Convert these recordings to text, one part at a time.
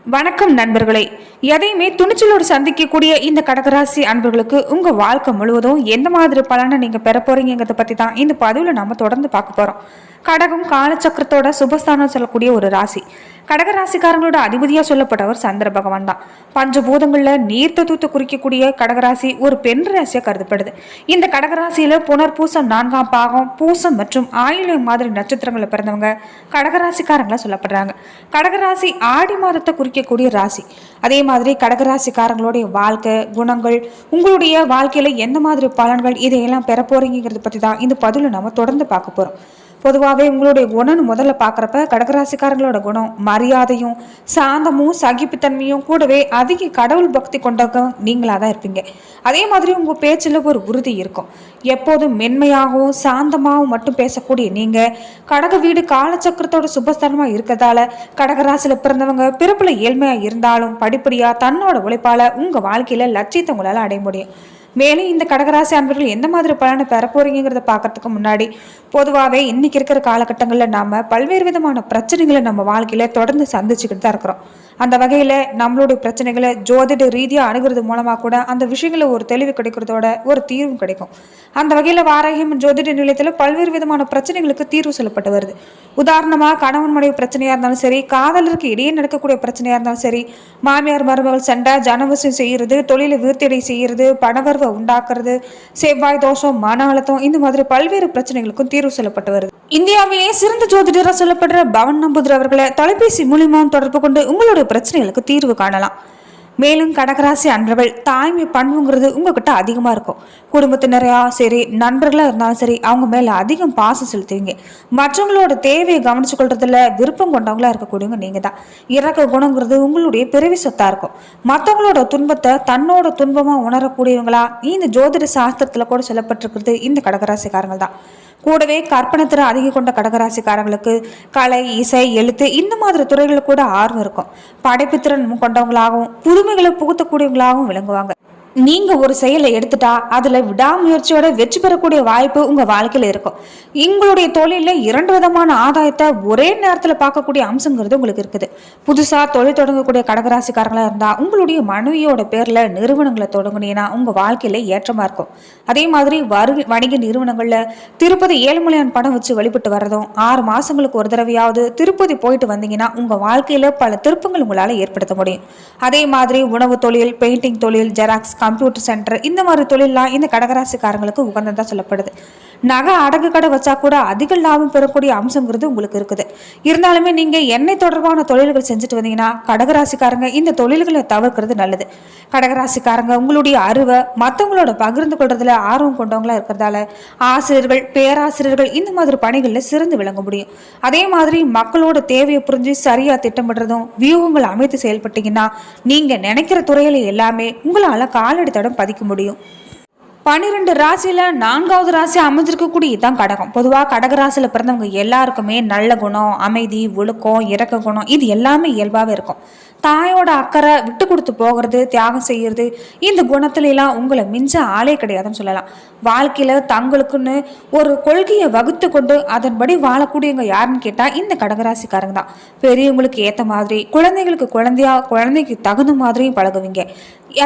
வணக்கம் நண்பர்களே. எதையுமே துணிச்சலோடு சந்திக்கக்கூடிய இந்த கடகராசி அன்பர்களுக்கு உங்க வாழ்க்கை முழுவதும் எந்த மாதிரி பலனை நீங்க பெற போறீங்கிறத பத்தி தான் இந்த பதிவுல நாம தொடர்ந்து பார்க்க போறோம். கடகம் காலச்சக்கரத்தோட சுபஸ்தானம் சொல்லக்கூடிய ஒரு ராசி. கடகராசிக்காரங்களோட அதிபதியா சொல்லப்பட்டவர் சந்திர பகவான் தான். பஞ்சபூதங்கள்ல நீர் தத்துவத்தை குறிக்கக்கூடிய கடகராசி ஒரு பெண் ராசியா கருதப்படுது. இந்த கடகராசியில புனர்பூசம் 4ஆம் பாகம், பூசம் மற்றும் ஆயில்யம் மாதிரி நட்சத்திரங்களை பிறந்தவங்க கடகராசிக்காரங்களா சொல்லப்படுறாங்க. கடகராசி ஆடி மாதத்தை குறிக்கக்கூடிய ராசி. அதே மாதிரி கடகராசிக்காரங்களுடைய வாழ்க்கை குணங்கள், உங்களுடைய வாழ்க்கையில எந்த மாதிரி பலன்கள், இதையெல்லாம் பெற போறீங்கிறத பத்தி தான் இந்த பதிவுல நம்ம தொடர்ந்து பார்க்க போறோம். பொதுவாகவே உங்களுடைய குணம்னு முதல்ல பார்க்குறப்ப கடகராசிக்காரங்களோட குணம் மரியாதையும் சாந்தமும் சகிப்புத்தன்மையும் கூடவே அதிக கடவுள் பக்தி கொண்டவங்க நீங்களாக தான் இருப்பீங்க. அதே மாதிரி உங்கள் பேச்சில் ஒரு உறுதி இருக்கும். எப்போதும் மென்மையாகவும் சாந்தமாகவும் மட்டும் பேசக்கூடிய நீங்கள் கடக வீடு காலச்சக்கரத்தோட சுபஸ்தானமாக இருக்கிறதால கடகராசியில் பிறந்தவங்க பிறப்புல ஏழ்மையாக இருந்தாலும் படிப்படியாக தன்னோட உழைப்பால் உங்கள் வாழ்க்கையில் லட்சியத்தை உங்களால் அடைய முடியும். மேலும் இந்த கடகராசி அன்பர்கள் எந்த மாதிரி பலனை பெற போறீங்கிறத பார்க்கறதுக்கு முன்னாடி பொதுவாகவே இன்னைக்கு இருக்கிற காலகட்டங்களில் நாம பல்வேறு விதமான பிரச்சனைகளை நம்ம வாழ்க்கையில தொடர்ந்து சந்திச்சுக்கிட்டு தான் இருக்கிறோம். அந்த வகையில நம்மளுடைய பிரச்சனைகளை ஜோதிட ரீதியாக அணுகிறது மூலமா கூட அந்த விஷயங்கள ஒரு தெளிவு கிடைக்கிறதோட ஒரு தீர்வும் கிடைக்கும். அந்த வகையில வாராகியம் ஜோதிட நிலையத்தில் பல்வேறு விதமான பிரச்சனைகளுக்கு தீர்வு சொல்லப்பட்டு வருது. உதாரணமாக கணவன் மனைவி பிரச்சனையா இருந்தாலும் சரி, காதலருக்கு இடையே நடக்கக்கூடிய பிரச்சனையா இருந்தாலும் சரி, மாமியார் மருமகள் சண்டை, ஜனவசியம் செய்யறது, தொழிலை விருத்தியடை செய்யறது, பணவரவை உண்டாக்குறது, செவ்வாய் தோஷம், மன அழுத்தம், இந்த மாதிரி பல்வேறு பிரச்சனைகளுக்கும் தீர்வு சொல்லப்பட்டு வருது. இந்தியாவிலேயே சிறந்த ஜோதிடராக சொல்லப்படுற பவன் நம்பூதிரி அவர்களை தொலைபேசி மூலியமாகவும் தொடர்பு கொண்டு உங்களுடைய பிரச்சனைகளுக்கு தீர்வு காணலாம். மேலும் கடகராசி அன்பர்கள் தாய்மை பண்புங்கிறது உங்ககிட்ட அதிகமாக இருக்கும். குடும்பத்தினரையா சரி, நண்பர்களாக இருந்தாலும் சரி, அவங்க மேலே அதிகம் பாசம் செலுத்துவீங்க. மற்றவங்களோட தேவையை கவனிச்சு கொள்றதுல விருப்பம் கொண்டவங்களா இருக்கக்கூடியவங்க நீங்கள் தான். இறக்க குணங்கிறது உங்களுடைய பிறவி சொத்தாக இருக்கும். மற்றவங்களோட துன்பத்தை தன்னோட துன்பமாக உணரக்கூடியவங்களா இந்த ஜோதிட சாஸ்திரத்தில் கூட சொல்லப்பட்டிருக்கிறது இந்த கடகராசிக்காரங்க தான். கூடவே கற்பனை திறன் அதிகம் கொண்ட கடகராசிக்காரங்களுக்கு கலை, இசை, எழுத்து இந்த மாதிரி துறைகளில் கூட ஆர்வம் இருக்கும். படைப்புத்திறன் கொண்டவங்களாகவும் புதுமைகளை புகுத்தக்கூடியவங்களாகவும் விளங்குவாங்க. நீங்க ஒரு செயலை எடுத்துட்டா அதுல விடாமுயற்சியோட வெற்றி பெறக்கூடிய வாய்ப்பு உங்க வாழ்க்கையில இருக்கும். உங்களுடைய தொழில 2 விதமான ஆதாயத்தை ஒரே நேரத்துல பார்க்கக்கூடிய அம்சங்கிறது உங்களுக்கு இருக்குது. புதுசா தொழில் தொடங்கக்கூடிய கடகராசிக்காரங்களா இருந்தா உங்களுடைய மனைவியோட பேர்ல நிறுவனங்களை தொடங்குனீங்கன்னா உங்க வாழ்க்கையில ஏற்றமா இருக்கும். அதே மாதிரி வணிக நிறுவனங்கள்ல திருப்பதி ஏழுமலையான் படம் வச்சு வழிபட்டு வர்றதும், 6 மாசங்களுக்கு ஒரு தடவையாவது திருப்பதி போயிட்டு வந்தீங்கன்னா உங்க வாழ்க்கையில பல திருப்பங்கள் உங்களால ஏற்படுத்த முடியும். அதே மாதிரி உணவு தொழில், பெயிண்டிங் தொழில், ஜெராக்ஸ், கம்ப்யூட்டர் சென்டர், இந்த மாதிரி தொழிலாம் இந்த கடகராசிக்காரங்களுக்கு உகந்ததா சொல்லப்படுது. நகை அடகு கடை வச்சா கூட அதிக லாபம் பெறக்கூடிய அம்சங்கிறது உங்களுக்கு இருக்குது. இருந்தாலுமே நீங்க எண்ணெய் தொடர்பான தொழில்கள் செஞ்சுட்டு வந்தீங்கன்னா கடகராசிக்காரங்க இந்த தொழில்களை தவிர்க்கிறது நல்லது. கடகராசிக்காரங்க உங்களுடைய அறிவை மற்றவங்களோட பகிர்ந்து கொள்றதுல ஆர்வம் கொண்டவங்களா இருக்கிறதால ஆசிரியர்கள், பேராசிரியர்கள் இந்த மாதிரி பணிகளில் சிறந்து விளங்க முடியும். அதே மாதிரி மக்களோட தேவையை புரிஞ்சு சரியா திட்டமிடுறதும் வியூகங்கள் அமைத்து செயல்பட்டீங்கன்னா நீங்க நினைக்கிற துறையில எல்லாமே உங்களால காலடி தடம் பதிக்க முடியும். 12 ராசியில 4வது ராசி அமைஞ்சிருக்கக்கூடிய இதுதான் கடகம். பொதுவாக கடகராசியில பிறந்தவங்க எல்லாருக்குமே நல்ல குணம், அமைதி, ஒழுக்கம், இறக்க குணம் இது எல்லாமே இயல்பாகவே இருக்கும். தாயோட அக்கறை, விட்டு கொடுத்து போகிறது, தியாகம் செய்யறது, இந்த குணத்துல எல்லாம் உங்களை மிஞ்ச ஆளே கிடையாதுன்னு சொல்லலாம். வாழ்க்கையில தங்களுக்குன்னு ஒரு கொள்கையை வகுத்து கொண்டு அதன்படி வாழக்கூடியவங்க யாருன்னு கேட்டா இந்த கடகராசிக்காரங்க தான். பெரியவங்களுக்கு ஏற்ற மாதிரி, குழந்தைகளுக்கு குழந்தைக்கு தகுந்த மாதிரியும் பழகுவீங்க.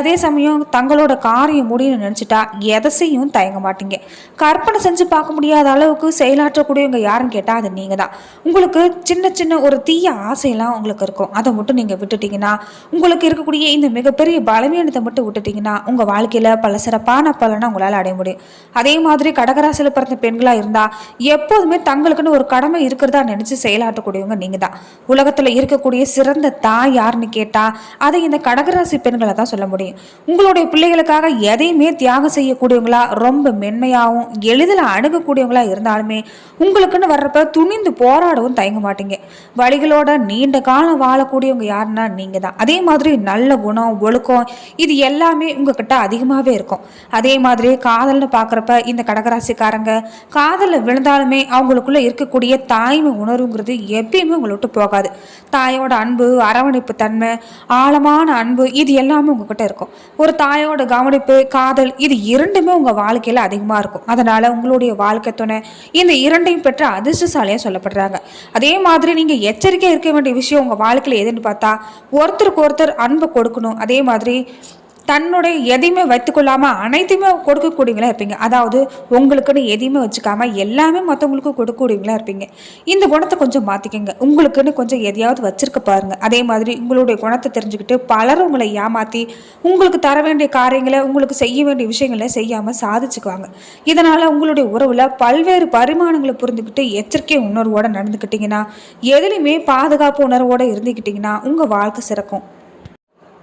அதே சமயம் தங்களோட காரியம் முடியும்னு நினைச்சிட்டா எதையும் தயங்க மாட்டீங்க. கற்பனை செஞ்சு பார்க்க முடியாத அளவுக்கு செயலாற்றக்கூடியவங்க யாருன்னு கேட்டா அது நீங்க தான். உங்களுக்கு சின்ன சின்ன ஒரு தீய ஆசையெல்லாம் உங்களுக்கு இருக்கும். அதை மட்டும் நீங்க விட்டுட்டீங்கன்னா, உங்களுக்கு இருக்கக்கூடிய இந்த மிகப்பெரிய பலவீனத்தை மட்டும் விட்டுட்டீங்கன்னா உங்க வாழ்க்கையில பல சிறப்பான பலனை உங்களால் அடைய முடியும். அதே மாதிரி கடகராசியில பிறந்த பெண்களா இருந்தா எப்போதுமே தங்களுக்குன்னு ஒரு கடமை இருக்கிறதா நினைச்சு செயலாற்றக்கூடியவங்க நீங்க தான். உலகத்துல இருக்கக்கூடிய சிறந்த தாய் யாருன்னு கேட்டா அதை இந்த கடகராசி பெண்களை தான் சொல்ல முடியும். உங்களுடைய பிள்ளைகளுக்காக எதையுமே தியாகம் செய்யக்கூடியவங்களா, ரொம்ப மென்மையாகவும் எளிதில் அணுகக்கூடியவங்களா இருந்தாலுமே உங்களுக்குன்னு வர்றப்ப துணிந்து போராடவும் தயங்க மாட்டீங்க. வழிகளோட நீண்ட காலம் வாழக்கூடியவங்க யாருன்னா நீங்க தான். அதே மாதிரி நல்ல குணம், ஒழுக்கம் இது எல்லாமே உங்ககிட்ட அதிகமாகவே இருக்கும். அதே மாதிரி காதல்னு பார்க்குறப்ப இந்த கடகராசிக்காரங்க காதலில் விழுந்தாலுமே அவங்களுக்குள்ள இருக்கக்கூடிய தாய்மை உணர்வுங்கிறது எப்பயுமே உங்களை விட்டு போகாது. தாயோட அன்பு, அரவணைப்பு தன்மை, ஆழமான அன்பு இது எல்லாமே உங்ககிட்ட இருக்கும். ஒரு தாயோட கவனிப்பு, காதல் இது இரண்டுமே உங்கள் வாழ்க்கையில் அதிகமாக இருக்கும். அதனால் உங்களுடைய வாழ்க்கை துணை இந்த இரண்டையும் பெற்ற அதிர்ஷ்டசாலியாக சொல்லப்படுறாங்க. அதே மாதிரி நீங்கள் எச்சரிக்கையாக இருக்க வேண்டிய விஷயம் உங்கள் வாழ்க்கையில் எதுன்னு பார்த்தா, ஒருத்தருக்கு ஒருத்தர் அன்பை கொடுக்கணும். அதே மாதிரி தன்னுடைய எதையுமே வைத்துக்கொள்ளாமல் அனைத்தையுமே கொடுக்கக்கூடியவங்களா இருப்பீங்க. அதாவது உங்களுக்குன்னு எதையுமே வச்சுக்காம எல்லாமே மற்றவங்களுக்கு கொடுக்கக்கூடியவங்களா இருப்பீங்க. இந்த குணத்தை கொஞ்சம் மாற்றிக்கங்க. உங்களுக்குன்னு கொஞ்சம் எதையாவது வச்சிருக்க பாருங்க. அதே மாதிரி உங்களுடைய குணத்தை தெரிஞ்சுக்கிட்டு பலரும் உங்களை ஏமாற்றி உங்களுக்கு தர வேண்டிய காரியங்களை, உங்களுக்கு செய்ய வேண்டிய விஷயங்களை செய்யாமல் சாதிச்சுக்குவாங்க. இதனால் உங்களுடைய உறவில் பல்வேறு பரிமாணங்களை புரிந்துக்கிட்டு எச்சரிக்கை உணர்வோடு நடந்துக்கிட்டிங்கன்னா, எதுலையுமே பாதுகாப்பு உணர்வோடு இருந்துக்கிட்டிங்கன்னா உங்கள் வாழ்க்கை சிறக்கும்.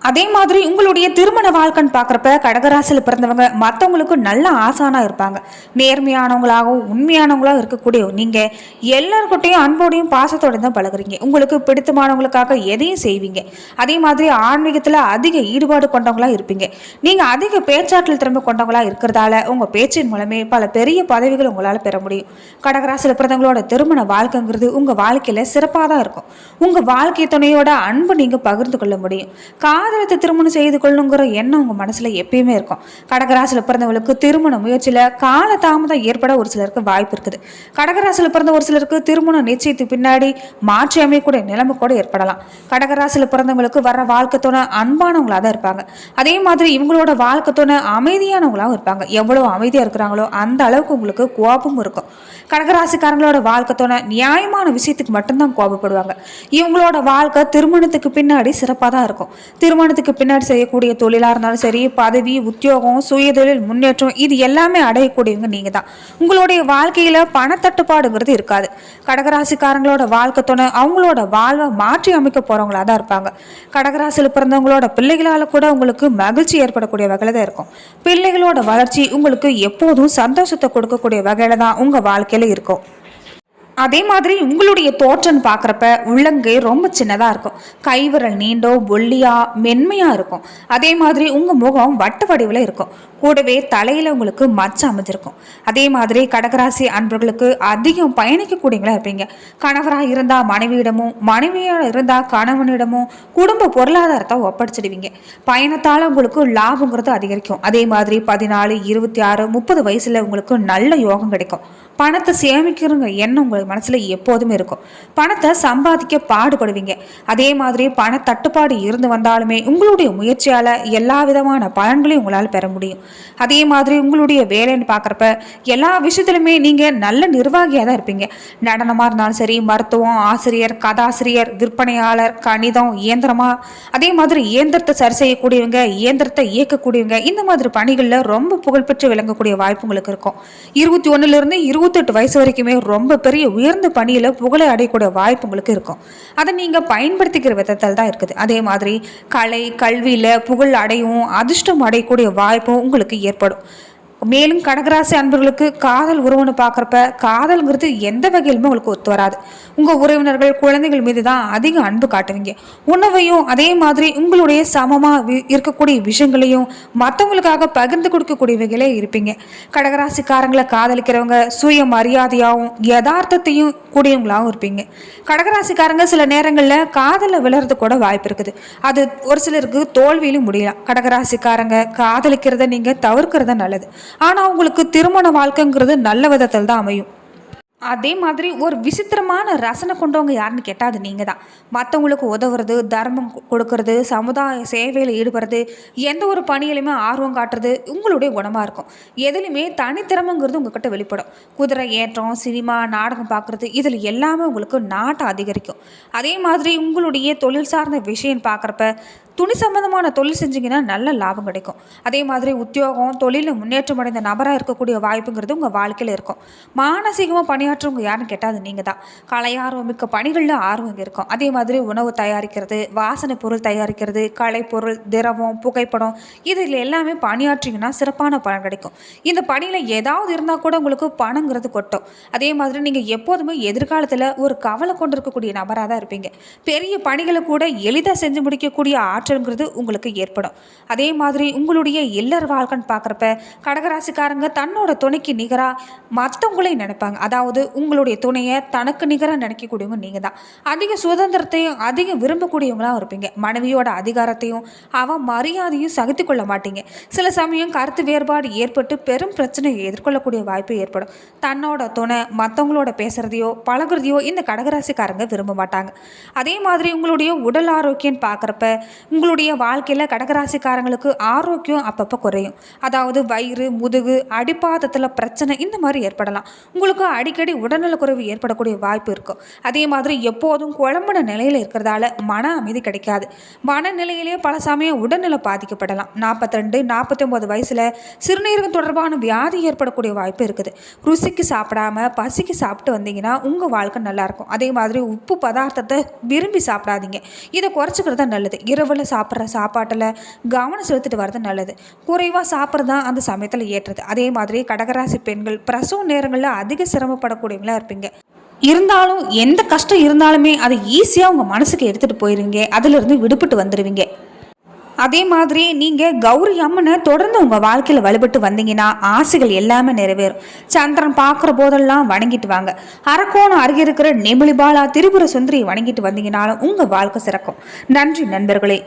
அதே மாதிரி உங்களுடைய திருமண வாழ்க்கைன்னு பார்க்குறப்ப கடகராசியில் பிறந்தவங்க மற்றவங்களுக்கு நல்ல ஆசானாக இருப்பாங்க. நேர்மையானவங்களாகவும் உண்மையானவங்களாகவும் இருக்கக்கூடிய நீங்கள் எல்லாருக்கிட்டையும் அன்போடையும் பாசத்தோடையும் தான் பழகுறீங்க. உங்களுக்கு பிடித்தமானவங்களுக்காக எதையும் செய்வீங்க. அதே மாதிரி ஆன்மீகத்தில் அதிக ஈடுபாடு கொண்டவங்களாக இருப்பீங்க. நீங்கள் அதிக பேச்சாற்றல் திறமை கொண்டவங்களாக இருக்கிறதால உங்கள் பேச்சின் மூலமே பல பெரிய பதவிகள் உங்களால் பெற முடியும். கடகராசியில் பிறந்தவங்களோட திருமண வாழ்க்கைங்கிறது உங்கள் வாழ்க்கையில் சிறப்பாக தான் இருக்கும். உங்கள் வாழ்க்கை துணையோட அன்பு நீங்கள் பகிர்ந்து கொள்ள முடியும். காதலத்தை திருமணம் செய்து கொள்ளணுங்கிற எண்ணம் உங்கள் மனசில் எப்பயுமே இருக்கும். கடகராசியில் பிறந்தவங்களுக்கு திருமண முயற்சியில் கால தாமதம் ஏற்பட ஒரு சிலருக்கு வாய்ப்பு இருக்குது. கடகராசியில் பிறந்த ஒரு சிலருக்கு திருமண நிச்சயத்துக்கு பின்னாடி மாற்றி அமையக்கூடிய நிலைமை கூட ஏற்படலாம். கடகராசியில் பிறந்தவங்களுக்கு வர வாழ்க்கை துணை அன்பானவங்களாக தான் இருப்பாங்க. அதே மாதிரி இவங்களோட வாழ்க்கை துணை அமைதியானவங்களாகவும் இருப்பாங்க. எவ்வளோ அமைதியாக இருக்கிறாங்களோ அந்த அளவுக்கு உங்களுக்கு கோபமும் இருக்கும். கடகராசிக்காரங்களோட வாழ்க்கை துணை நியாயமான விஷயத்துக்கு மட்டும்தான் கோபப்படுவாங்க. இவங்களோட வாழ்க்கை திருமணத்துக்கு பின்னாடி சிறப்பாக தான் இருக்கும். திருமணத்துக்கு பின்னாடி செய்யக்கூடிய தொழிலாக இருந்தாலும் சரி, பதவி, உத்தியோகம், சுயதொழில் முன்னேற்றம் இது எல்லாமே அடையக்கூடியவங்க நீங்கள் தான். உங்களுடைய வாழ்க்கையில் பணத்தட்டுப்பாடுங்கிறது இருக்காது. கடகராசிக்காரங்களோட வாழ்க்கை துணை அவங்களோட வாழ்வை மாற்றி அமைக்க போகிறவங்களா தான் இருப்பாங்க. கடகராசியில் பிறந்தவங்களோட பிள்ளைகளால் கூட உங்களுக்கு மகிழ்ச்சி ஏற்படக்கூடிய வகையில் தான் இருக்கும். பிள்ளைகளோட வளர்ச்சி உங்களுக்கு எப்போதும் சந்தோஷத்தை கொடுக்கக்கூடிய வகையில் தான் உங்கள் வாழ்க்கையில் இருக்கும். அதே மாதிரி உங்களுடைய தோற்றம் பார்க்குறப்ப உள்ளங்கை ரொம்ப சின்னதாக இருக்கும். கைவிரல் நீண்டோ ஒல்லியாக மென்மையாக இருக்கும். அதே மாதிரி உங்கள் முகம் வட்ட வடிவில் இருக்கும். கூடவே தலையில் உங்களுக்கு மச்சம் அமைஞ்சிருக்கும். அதே மாதிரி கடகராசி அன்பர்களுக்கு அதிகம் பயணிக்கக்கூடியவங்களா இருப்பீங்க. கணவராக இருந்தால் மனைவியிடமும், மனைவியாக இருந்தால் கணவனிடமும் குடும்ப பொருளாதாரத்தை ஒப்படைச்சிடுவீங்க. பயணத்தால் உங்களுக்கு லாபங்கிறது அதிகரிக்கும். அதே மாதிரி 14, 26, 30 வயசில் உங்களுக்கு நல்ல யோகம் கிடைக்கும். பணத்தை சேமிக்கிறங்க எண்ணம் உங்கள் மனசில் எப்போதுமே இருக்கும். பணத்தை சம்பாதிக்க பாடுபடுவீங்க. அதே மாதிரி பண தட்டுப்பாடு இருந்து வந்தாலுமே உங்களுடைய முயற்சியால் எல்லா விதமான பலன்களையும் உங்களால் பெற முடியும். அதே மாதிரி உங்களுடைய வேலைன்னு பார்க்குறப்ப எல்லா விஷயத்துலையுமே நீங்கள் நல்ல நிர்வாகியாக தான் இருப்பீங்க. நடனமாக இருந்தாலும் சரி, மருத்துவம், ஆசிரியர், கதாசிரியர், விற்பனையாளர், கணிதம், இயந்திரமாக, அதே மாதிரி இயந்திரத்தை சரி செய்யக்கூடியவங்க, இயந்திரத்தை இயக்கக்கூடியவங்க, இந்த மாதிரி பணிகளில் ரொம்ப புகழ்பெற்று விளங்கக்கூடிய வாய்ப்பு உங்களுக்கு இருக்கும். 21லிருந்து 28 வயசு வரைக்குமே ரொம்ப பெரிய உயர்ந்த பணியில் புகழை அடையக்கூடிய வாய்ப்பு உங்களுக்கு இருக்கும். அதை நீங்கள் பயன்படுத்திக்கிற விதத்தில் தான் இருக்குது. அதே மாதிரி கலை, கல்வியில் புகழ் அடையும், அதிர்ஷ்டம் அடையக்கூடிய வாய்ப்பும் உங்களுக்கு ஏற்படும். மேலும் கடகராசி அன்பர்களுக்கு காதல் உறவுன்னு பார்க்குறப்ப காதல்ங்கிறது எந்த வகையிலுமே உங்களுக்கு ஒத்து வராது. உங்கள் உறவினர்கள், குழந்தைகள் மீது தான் அதிக அன்பு காட்டுவீங்க. உணவையும் அதே மாதிரி உங்களுடைய சமமாக இருக்கக்கூடிய விஷயங்களையும் மற்றவங்களுக்காக பகிர்ந்து கொடுக்கக்கூடிய வகையிலே இருப்பீங்க. கடகராசிக்காரங்களை காதலிக்கிறவங்க சுய மரியாதையாகவும் யதார்த்தத்தையும் கூடியவங்களாகவும் இருப்பீங்க. கடகராசிக்காரங்க சில நேரங்களில் காதலில் விழுறது கூட வாய்ப்பு இருக்குது. அது ஒரு சிலருக்கு தோல்வியிலும் முடியலாம். கடகராசிக்காரங்க காதலிக்கிறத நீங்கள் தவிர்க்கிறத நல்லது. ஆனால் உங்களுக்கு திருமண வாழ்க்கைங்கிறது நல்ல விதத்தில் தான் அமையும். அதே மாதிரி ஒரு விசித்திரமான ரசனை கொண்டவங்க யாருன்னு கேட்டால் அது நீங்கள் தான். மற்றவங்களுக்கு உதவுறது, தர்மம் கொடுக்கறது, சமுதாய சேவையில் ஈடுபடுறது, எந்த ஒரு பணியிலுமே ஆர்வம் காட்டுறது உங்களுடைய குணமாக இருக்கும். எதுலையுமே தனித்திறமைங்கிறது உங்ககிட்ட வெளிப்படும். குதிரை ஏற்றம், சினிமா, நாடகம் பார்க்குறது இதில் எல்லாமே உங்களுக்கு நாட்டம் அதிகரிக்கும். அதே மாதிரி உங்களுடைய தொழில் சார்ந்த விஷயம் பார்க்குறப்ப துணி சம்பந்தமான தொழில் செஞ்சிங்கன்னா நல்ல லாபம் கிடைக்கும். அதே மாதிரி உத்தியோகம், தொழிலில் முன்னேற்றம் அடைந்த நபராக இருக்கக்கூடிய வாய்ப்புங்கிறது உங்கள் வாழ்க்கையில் இருக்கும். மானசீகமாக பணியாற்றவங்க யாருன்னு கேட்டால் அது நீங்கள் தான். கலையார்வம் மிக்க பணிகளில் ஆர்வம் இருக்கும். அதே மாதிரி உணவு தயாரிக்கிறது, வாசனை பொருள் தயாரிக்கிறது, கலைப்பொருள், திரவம், புகைப்படம் இதில் எல்லாமே பணியாற்றிங்கன்னா சிறப்பான பலன் கிடைக்கும். இந்த பணியில் ஏதாவது இருந்தால் கூட உங்களுக்கு பணங்கிறது கொட்டும். அதே மாதிரி நீங்கள் எப்போதுமே எதிர்காலத்தில் ஒரு கவலை கொண்டு இருக்கக்கூடிய நபராக தான் இருப்பீங்க. பெரிய பணிகளை கூட எளிதாக செஞ்சு முடிக்கக்கூடிய மாற்றங்கிறது உங்களுக்கு ஏற்படும். அதே மாதிரி உங்களுடைய இல்லற வாழ்க்கைன்னு பார்க்குறப்ப கடகராசிக்காரங்க தன்னோட துணைக்கு நிகராக மற்றவங்களையும் நினைப்பாங்க. அதாவது உங்களுடைய துணையை தனக்கு நிகராக நினைக்கக்கூடியவங்க நீங்கள் தான். அதிக சுதந்திரத்தையும் அதிகம் விரும்பக்கூடியவங்களாக இருப்பீங்க. மனைவியோட அதிகாரத்தையும் மரியாதையும் சகித்து கொள்ள மாட்டீங்க. சில சமயம் கருத்து வேறுபாடு ஏற்பட்டு பெரும் பிரச்சனையை எதிர்கொள்ளக்கூடிய வாய்ப்பு ஏற்படும். தன்னோட துணை மற்றவங்களோட பேசுறதையோ பழகுறதையோ இந்த கடகராசிக்காரங்க விரும்ப மாட்டாங்க. அதே மாதிரி உங்களுடைய உடல் ஆரோக்கியம் பார்க்குறப்ப உங்களுடைய வாழ்க்கையில் கடகராசிக்காரங்களுக்கு ஆரோக்கியம் அப்பப்போ குறையும். அதாவது வயிறு முதுகு அடிப்பாதத்தில் பிரச்சனை இந்த மாதிரி ஏற்படலாம். உங்களுக்கு அடிக்கடி உடல்நலக்குறைவு ஏற்படக்கூடிய வாய்ப்பு இருக்கும். அதே மாதிரி எப்போதும் குழம்பின நிலையில் இருக்கிறதால மன அமைதி கிடைக்காது. மனநிலையிலே பல சமயம் உடல்நிலை பாதிக்கப்படலாம். 42-49 வயசில் சிறுநீரகம் தொடர்பான வியாதி ஏற்படக்கூடிய வாய்ப்பு இருக்குது. ருசிக்கு சாப்பிடாம பசிக்கு சாப்பிட்டு வந்தீங்கன்னா உங்கள் வாழ்க்கை நல்லாயிருக்கும். அதே மாதிரி உப்பு பதார்த்தத்தை விரும்பி சாப்பிடாதீங்க. இதை குறைச்சிக்கிறது தான் நல்லது. இரவில் சாப்பிட்ற சாப்பாட்டில் கவனம் செலுத்திட்டு வர்றது நல்லது. குறைவாக சாப்பிட்றது தான் அந்த சமயத்தில் ஏற்றுறது. அதே மாதிரி கடகராசி பெண்கள் பிரசவ நேரங்களில் அதிக சிரமப்படக்கூடியவங்களா இருப்பீங்க. இருந்தாலும் எந்த கஷ்டம் இருந்தாலுமே அதை ஈஸியாக உங்கள் மனசுக்கு எடுத்துகிட்டு போயிருவீங்க. அதிலிருந்து விடுபட்டு வந்துடுவீங்க. அதே மாதிரி நீங்கள் கௌரி அம்மனை தொடர்ந்து உங்கள் வாழ்க்கையில் வழிபட்டு வந்தீங்கன்னா ஆசைகள் எல்லாமே நிறைவேறும். சந்திரன் பார்க்குற போதெல்லாம் வணங்கிட்டு வாங்க. அரக்கோணம் அருகே இருக்கிற நெமிலிபாலா திரிபுர சுந்தரியை வணங்கிட்டு வந்தீங்கன்னாலும் உங்கள் வாழ்க்கை சிறக்கும். நன்றி நண்பர்களே.